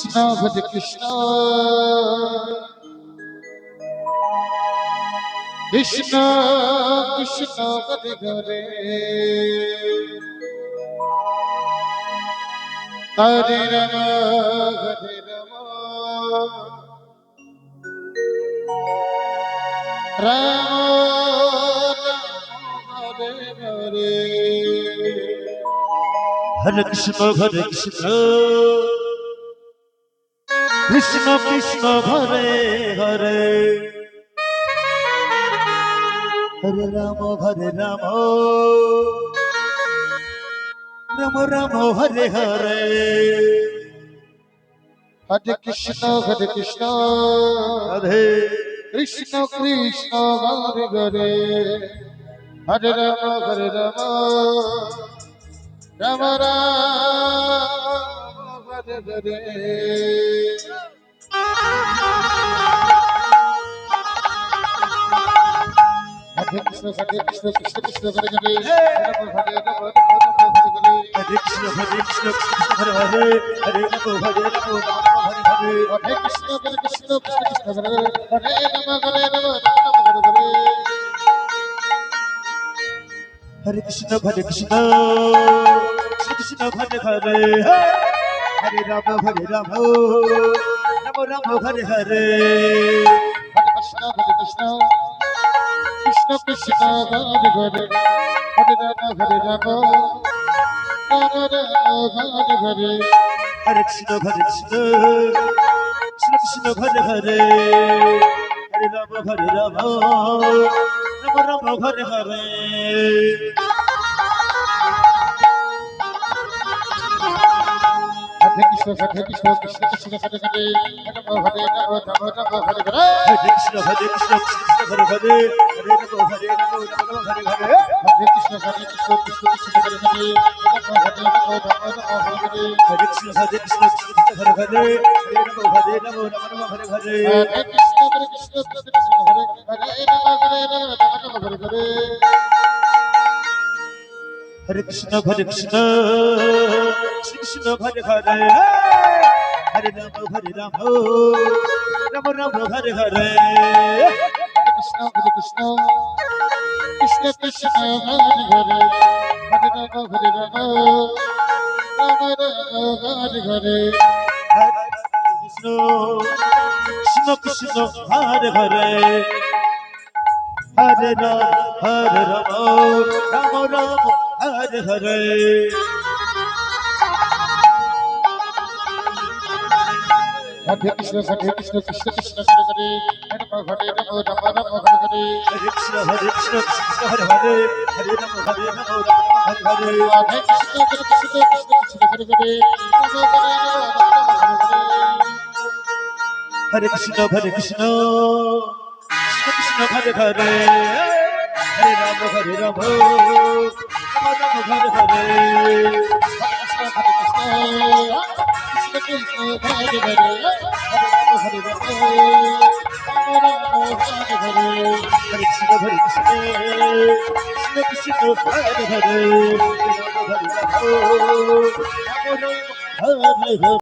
Krishna Hare Krishna Krishna Krishna Hare Hare Hare Ram Hare Ram Ram Hare Hare Hare Krishna Krishna Krishna Hare Hare Hare Ram Ram Ram Hare Hare Hare Krishna Radhe Krishna Krishna Hare Hare Hare Ram Ram Ram Hare Hare Hare Krishna Krishna Krishna Hare Hare Hare Ram Hare Hare Hare Krishna Krishna Hare Hare Hare Ram Hare Hare Hare Krishna Krishna Krishna Hare Hare Ram Hare Hare Hare Krishna Krishna Krishna Hare Hare Hare Ram Ram Ram Hare Hare Krishna Krishna Krishna Hare Hare Hare Ram Hare Ram Hare Hare Krishna Krishna Krishna Hare Hare Hare Ram Ram Ram Hare Hare Hare Krishna Krishna Krishna Hare Hare Hare Ram Hare Ram Hare Krishna Krishna Hare Hare Hare Ram Hare Hare Hare Krishna Krishna Krishna Hare Hare Hare Ram Hare Hare Krishna Krishna Hare Hare Hare Ram Hare Hare Hare Krishna Krishna Krishna Hare Hare Ram Hare Hare Krishna Krishna Krishna Hare Hare Hare Ram Ram Ram Hare Hare Krishna Krishna Krishna Krishna Hare Hare Hare Ram Hare Ram Ram Hare Hare Krishna Krishna Krishna Hare Hare Hare Ram Ram Ram Hare Hare Hare Krishna Krishna Krishna Hare Hare Hare Ram Ram Hare Hare Hare Krishna Krishna Hare Hare Hare Ram Hare Hare Hare Krishna Krishna Krishna Hare Hare Hare Krishna Krishna Krishna Hare Hare Hare Ram Hare Ram Ram Hare Hare Hare Krishna Krishna Krishna Hare Hare Hare Ram Hare Ram Ram Ram Hare Hare